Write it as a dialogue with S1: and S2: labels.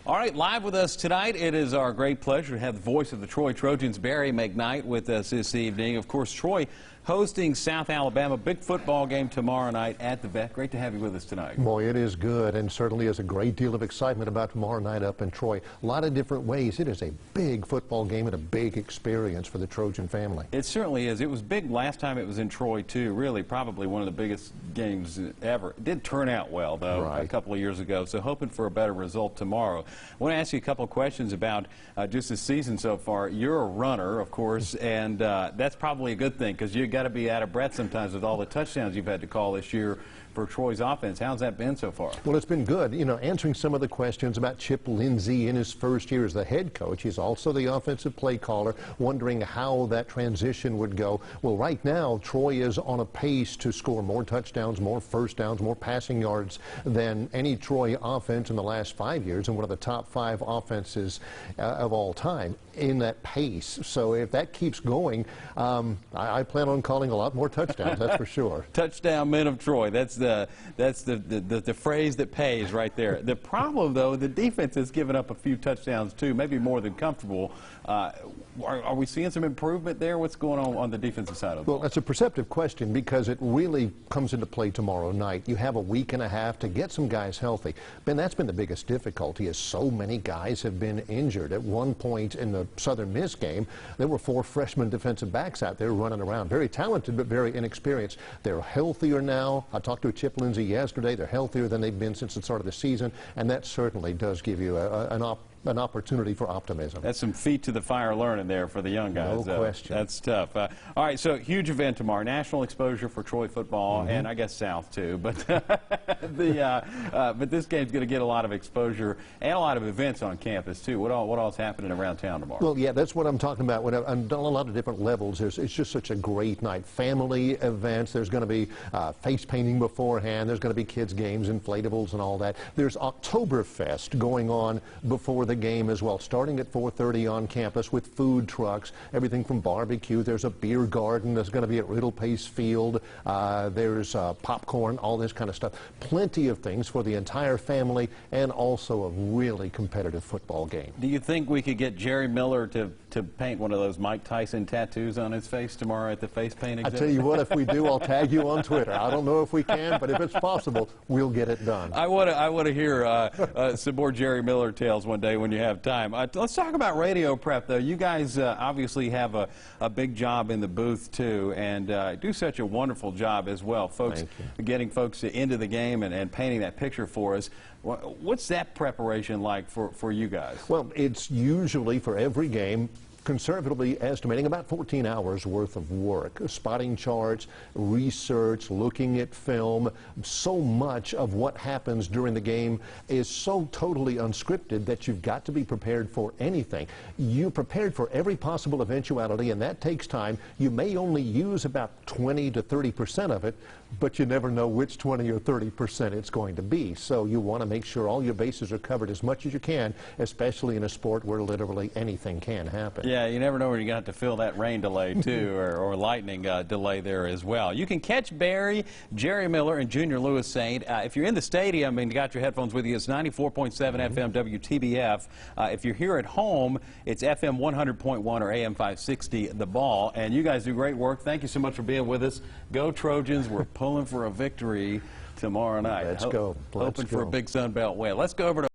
S1: All right, live with us tonight, it is our great pleasure to have the voice of the Troy Trojans, Barry Mcknight, with us this evening. Of course, Troy hosting South Alabama, big football game tomorrow night at the Vet. Great to have you with us tonight.
S2: Boy, it is good, and certainly is a great deal of excitement about tomorrow night up in Troy. A lot of different ways. It is a big football game and a big experience for the Trojan family.
S1: It certainly is. It was big last time it was in Troy, too. Really, probably one of the biggest games ever. It did turn out well, though, a couple of years ago, so hoping for a better result tomorrow. I want to ask you a couple of questions about just the season so far. You're a runner, of course, and that's probably a good thing because you've got to be out of breath sometimes with all the touchdowns you've had to call this year for Troy's offense. How's that been so far?
S2: Well, it's been good. You know, answering some of the questions about Chip Lindsey in his first year as the head coach. He's also the offensive play caller, wondering how that transition would go. Well, right now, Troy is on a pace to score more touchdowns, more first downs, more passing yards than any Troy offense in the last 5 years, and one of the top 5 offenses of all time in that pace. So if that keeps going, I plan on calling a lot more touchdowns, that's for sure.
S1: Touchdown men of Troy. That's the phrase that pays right there. The problem, though, the defense has given up a few touchdowns, too, maybe more than comfortable. Are we seeing some improvement there? What's going on the defensive side of the ball?
S2: Well, that's a perceptive question because it really comes into play tomorrow night. You have a week and a half to get some guys healthy. Ben, that's been the biggest difficulty is so many guys have been injured. At one point in the Southern Miss game, there were 4 freshman defensive backs out there running around. Very talented, but very inexperienced. They're healthier now. I talked to Chip Lindsey yesterday. They're healthier than they've been since the start of the season, and that certainly does give you an opportunity for optimism.
S1: That's some feet to the fire learning there for the young guys.
S2: No question.
S1: That's tough. All right, so huge event tomorrow. National exposure for Troy football, and I guess South too. But but this game's going to get a lot of exposure and a lot of events on campus too. What all's happening around town tomorrow?
S2: Well, yeah, that's what I'm talking about. On a lot of different levels, it's just such a great night. Family events. There's going to be face painting beforehand. There's going to be kids' games, inflatables, and all that. There's Oktoberfest going on before the game as well, starting at 4:30 on campus with food trucks, everything from barbecue. There's a beer garden that's going to be at Riddle Pace Field. There's popcorn, all this kind of stuff. Plenty of things for the entire family, and also a really competitive football game.
S1: Do you think we could get Jerry Miller to paint one of those Mike Tyson tattoos on his face tomorrow at the face paint exhibit?
S2: I tell you what, if we do, I'll tag you on Twitter. I don't know if we can, but if it's possible, we'll get it done.
S1: I want to hear some more Jerry Miller tales one day when you have time. Let's talk about radio prep, though. You guys obviously have a big job in the booth, too, and do such a wonderful job as well. Folks, getting folks into the game and painting that picture for us. What's that preparation like for you guys?
S2: Well, it's usually for every game, conservatively estimating about 14 hours worth of work. Spotting charts, research, looking at film. So much of what happens during the game is so totally unscripted that you've got to be prepared for anything. You're prepared for every possible eventuality, and that takes time. You may only use about 20 to 30% of it, but you never know which 20 or 30% it's going to be. So you want to make sure all your bases are covered as much as you can, especially in a sport where literally anything can happen.
S1: Yeah, you never know when you're going to have to fill that rain delay, too, or lightning delay there as well. You can catch Barry, Jerry Miller, and Junior Lewis Saint. If you're in the stadium and you got your headphones with you, it's 94.7 FM WTBF. If you're here at home, it's FM 100.1 or AM 560, The Ball. And you guys do great work. Thank you so much for being with us. Go Trojans. We're pulling for a victory tomorrow night.
S2: Let's go.
S1: Hoping for a big Sun Belt win. Let's go over to